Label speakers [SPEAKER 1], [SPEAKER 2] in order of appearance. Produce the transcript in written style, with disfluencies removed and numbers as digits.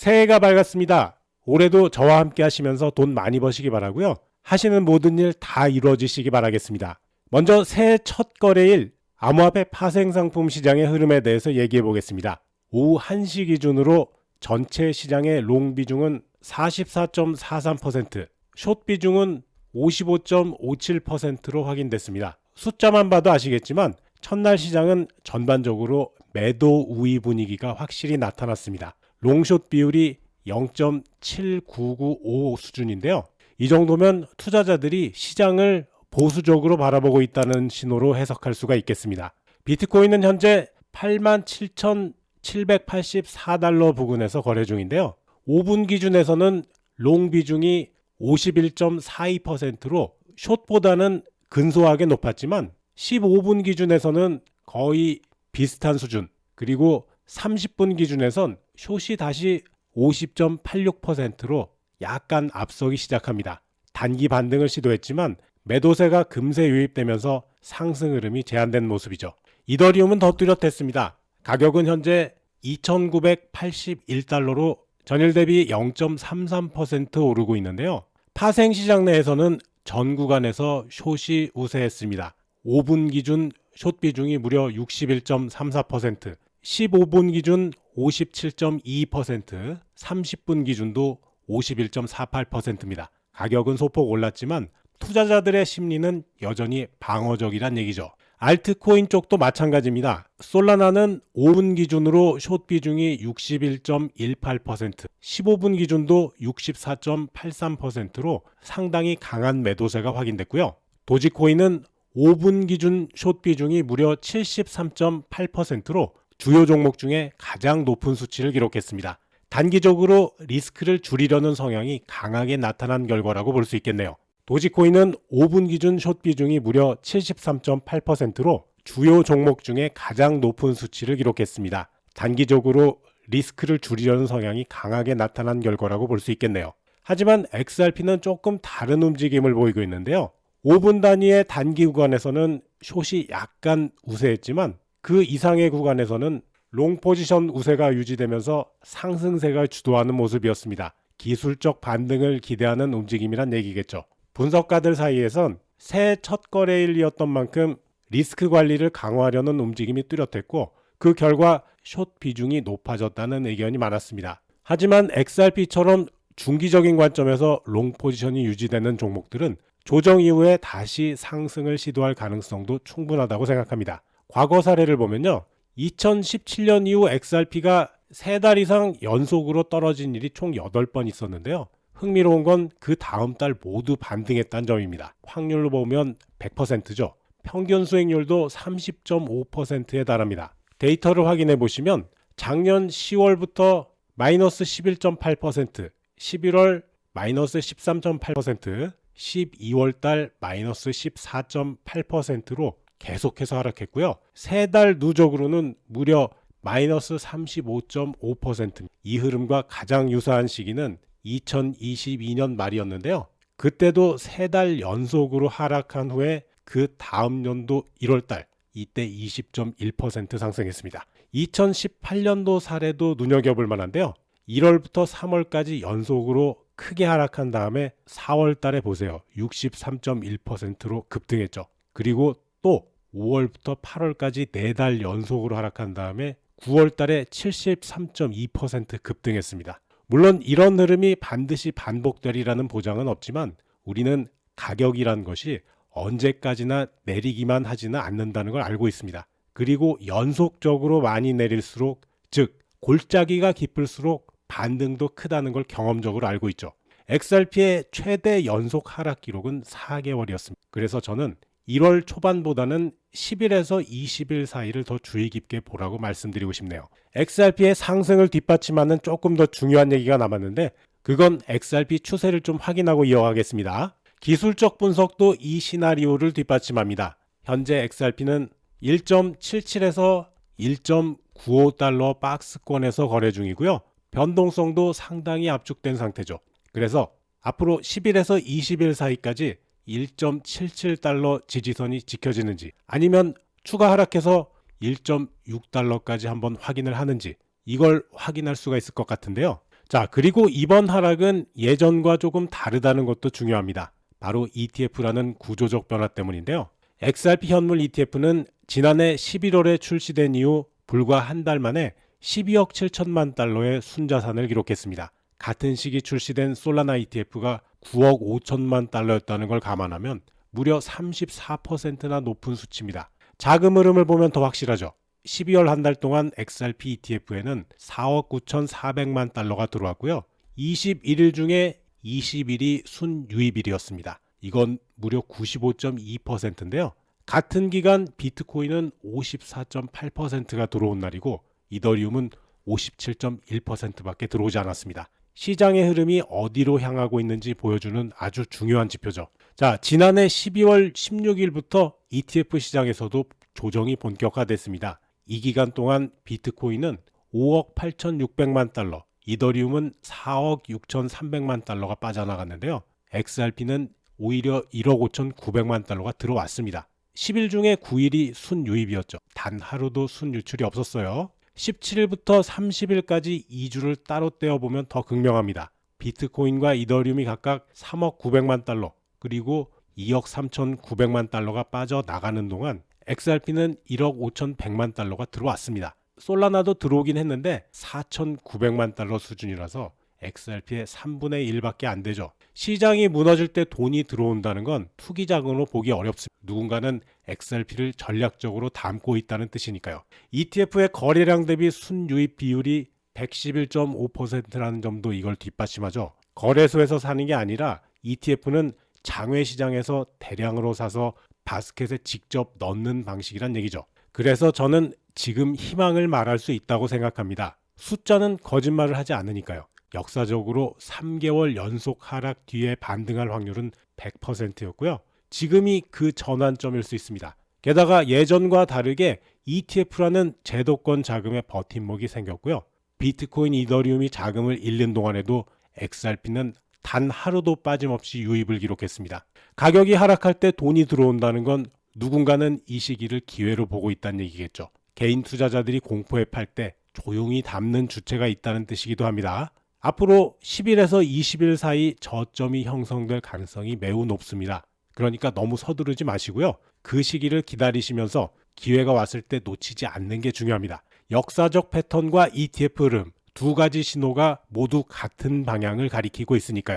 [SPEAKER 1] 새해가 밝았습니다. 올해도 저와 함께 하시면서 돈 많이 버시기 바라고요. 하시는 모든 일 다 이루어지시기 바라겠습니다. 먼저 새해 첫 거래일 암호화폐 파생상품 시장의 흐름에 대해서 얘기해 보겠습니다. 오후 1시 기준으로 전체 시장의 롱 비중은 44.43%, 숏 비중은 55.57%로 확인됐습니다. 숫자만 봐도 아시겠지만 첫날 시장은 전반적으로 매도 우위 분위기가 확실히 나타났습니다. 롱숏 비율이 0.7995 수준인데요. 이 정도면 투자자들이 시장을 보수적으로 바라보고 있다는 신호로 해석할 수가 있겠습니다. 비트코인은 현재 87,784달러 부근에서 거래 중인데요. 5분 기준에서는 롱 비중이 51.42%로 숏보다는 근소하게 높았지만 15분 기준에서는 거의 비슷한 수준, 그리고 30분 기준에선 숏이 다시 50.86%로 약간 앞서기 시작합니다. 단기 반등을 시도했지만 매도세가 금세 유입되면서 상승 흐름이 제한된 모습이죠. 이더리움은 더 뚜렷했습니다. 가격은 현재 2,981달러로 전일 대비 0.33% 오르고 있는데요. 파생 시장 내에서는 전 구간에서 숏이 우세했습니다. 5분 기준 숏 비중이 무려 61.34%, 15분 기준 57.22%, 30분 기준도 51.48%입니다. 가격은 소폭 올랐지만 투자자들의 심리는 여전히 방어적이란 얘기죠. 알트코인 쪽도 마찬가지입니다. 솔라나는 5분 기준으로 숏 비중이 61.18%, 15분 기준도 64.83%로 상당히 강한 매도세가 확인됐고요. 도지코인은 5분 기준 숏 비중이 무려 73.8%로 주요 종목 중에 가장 높은 수치를 기록했습니다. 단기적으로 리스크를 줄이려는 성향이 강하게 나타난 결과라고 볼 수 있겠네요. 도지코인은 5분 기준 숏 비중이 무려 73.8%로 주요 종목 중에 가장 높은 수치를 기록했습니다. 단기적으로 리스크를 줄이려는 성향이 강하게 나타난 결과라고 볼 수 있겠네요. 하지만 XRP는 조금 다른 움직임을 보이고 있는데요. 5분 단위의 단기 구간에서는 숏이 약간 우세했지만 그 이상의 구간에서는 롱 포지션 우세가 유지되면서 상승세가 주도하는 모습이었습니다. 기술적 반등을 기대하는 움직임이란 얘기겠죠. 분석가들 사이에선 새해 첫 거래일이었던 만큼 리스크 관리를 강화하려는 움직임이 뚜렷했고 그 결과 숏 비중이 높아졌다는 의견이 많았습니다. 하지만 XRP처럼 중기적인 관점에서 롱 포지션이 유지되는 종목들은 조정 이후에 다시 상승을 시도할 가능성도 충분하다고 생각합니다. 과거 사례를 보면요. 2017년 이후 XRP가 3달 이상 연속으로 떨어진 일이 총 8번 있었는데요. 흥미로운 건 그 다음 달 모두 반등했다는 점입니다. 확률로 보면 100%죠. 평균 수익률도 30.5%에 달합니다. 데이터를 확인해 보시면 작년 10월부터 마이너스 11.8%, 11월 마이너스 13.8%, 12월 달 마이너스 14.8%로 계속해서 하락했고요. 3달 누적으로는 무려 마이너스 35.5%. 이 흐름과 가장 유사한 시기는 2022년 말이었는데요. 그때도 3달 연속으로 하락한 후에 그 다음 연도 1월달 이때 20.1% 상승했습니다. 2018년도 사례도 눈여겨볼 만한데요. 1월부터 3월까지 연속으로 크게 하락한 다음에 4월 달에 보세요. 63.1%로 급등했죠. 그리고 또 5월부터 8월까지 4달 연속으로 하락한 다음에 9월 달에 73.2% 급등했습니다. 물론 이런 흐름이 반드시 반복되리라는 보장은 없지만 우리는 가격이란 것이 언제까지나 내리기만 하지는 않는다는 걸 알고 있습니다. 그리고 연속적으로 많이 내릴수록, 즉 골짜기가 깊을수록 반등도 크다는 걸 경험적으로 알고 있죠. XRP의 최대 연속 하락 기록은 4개월이었습니다. 그래서 저는 1월 초반보다는 10일에서 20일 사이를 더 주의 깊게 보라고 말씀드리고 싶네요. XRP의 상승을 뒷받침하는 조금 더 중요한 얘기가 남았는데 그건 XRP 추세를 좀 확인하고 이어가겠습니다. 기술적 분석도 이 시나리오를 뒷받침합니다. 현재 XRP는 1.77에서 1.95달러 박스권에서 거래 중이고요. 변동성도 상당히 압축된 상태죠. 그래서 앞으로 10일에서 20일 사이까지 1.77달러 지지선이 지켜지는지 아니면 추가 하락해서 1.6달러까지 한번 확인을 하는지 이걸 확인할 수가 있을 것 같은데요. 자, 그리고 이번 하락은 예전과 조금 다르다는 것도 중요합니다. 바로 ETF라는 구조적 변화 때문인데요. XRP 현물 ETF는 지난해 11월에 출시된 이후 불과 한 달 만에 12억 7천만 달러의 순자산을 기록했습니다. 같은 시기 출시된 솔라나 ETF가 9억 5천만 달러였다는 걸 감안하면 무려 34%나 높은 수치입니다. 자금 흐름을 보면 더 확실하죠. 12월 한 달 동안 XRP ETF에는 4억 9,400만 달러가 들어왔고요. 21일 중에 20일이 순유입일이었습니다. 이건 무려 95.2%인데요. 같은 기간 비트코인은 54.8%가 들어온 날이고 이더리움은 57.1%밖에 들어오지 않았습니다. 시장의 흐름이 어디로 향하고 있는지 보여주는 아주 중요한 지표죠. 자, 지난해 12월 16일부터 ETF 시장에서도 조정이 본격화됐습니다. 이 기간 동안 비트코인은 5억 8,600만 달러, 이더리움은 4억 6,300만 달러가 빠져나갔는데요. XRP는 오히려 1억 5,900만 달러가 들어왔습니다. 10일 중에 9일이 순유입이었죠. 단 하루도 순유출이 없었어요. 17일부터 30일까지 2주를 따로 떼어보면 더 극명합니다. 비트코인과 이더리움이 각각 3억 900만 달러 그리고 2억 3,900만 달러가 빠져나가는 동안 XRP는 1억 5,100만 달러가 들어왔습니다. 솔라나도 들어오긴 했는데 4,900만 달러 수준이라서 XRP의 3분의 1밖에 안 되죠. 시장이 무너질 때 돈이 들어온다는 건 투기 자금으로 보기 어렵습니다. 누군가는 XRP를 전략적으로 담고 있다는 뜻이니까요. ETF의 거래량 대비 순유입 비율이 111.5%라는 점도 이걸 뒷받침하죠. 거래소에서 사는 게 아니라 ETF는 장외시장에서 대량으로 사서 바스켓에 직접 넣는 방식이란 얘기죠. 그래서 저는 지금 희망을 말할 수 있다고 생각합니다. 숫자는 거짓말을 하지 않으니까요. 역사적으로 3개월 연속 하락 뒤에 반등할 확률은 100%였고요. 지금이 그 전환점일 수 있습니다. 게다가 예전과 다르게 ETF라는 제도권 자금의 버팀목이 생겼고요. 비트코인, 이더리움이 자금을 잃는 동안에도 XRP는 단 하루도 빠짐없이 유입을 기록했습니다. 가격이 하락할 때 돈이 들어온다는 건 누군가는 이 시기를 기회로 보고 있다는 얘기겠죠. 개인 투자자들이 공포에 팔 때 조용히 담는 주체가 있다는 뜻이기도 합니다. 앞으로 10일에서 20일 사이 저점이 형성될 가능성이 매우 높습니다. 그러니까 너무 서두르지 마시고요. 그 시기를 기다리시면서 기회가 왔을 때 놓치지 않는 게 중요합니다. 역사적 패턴과 ETF 흐름 두 가지 신호가 모두 같은 방향을 가리키고 있으니까요.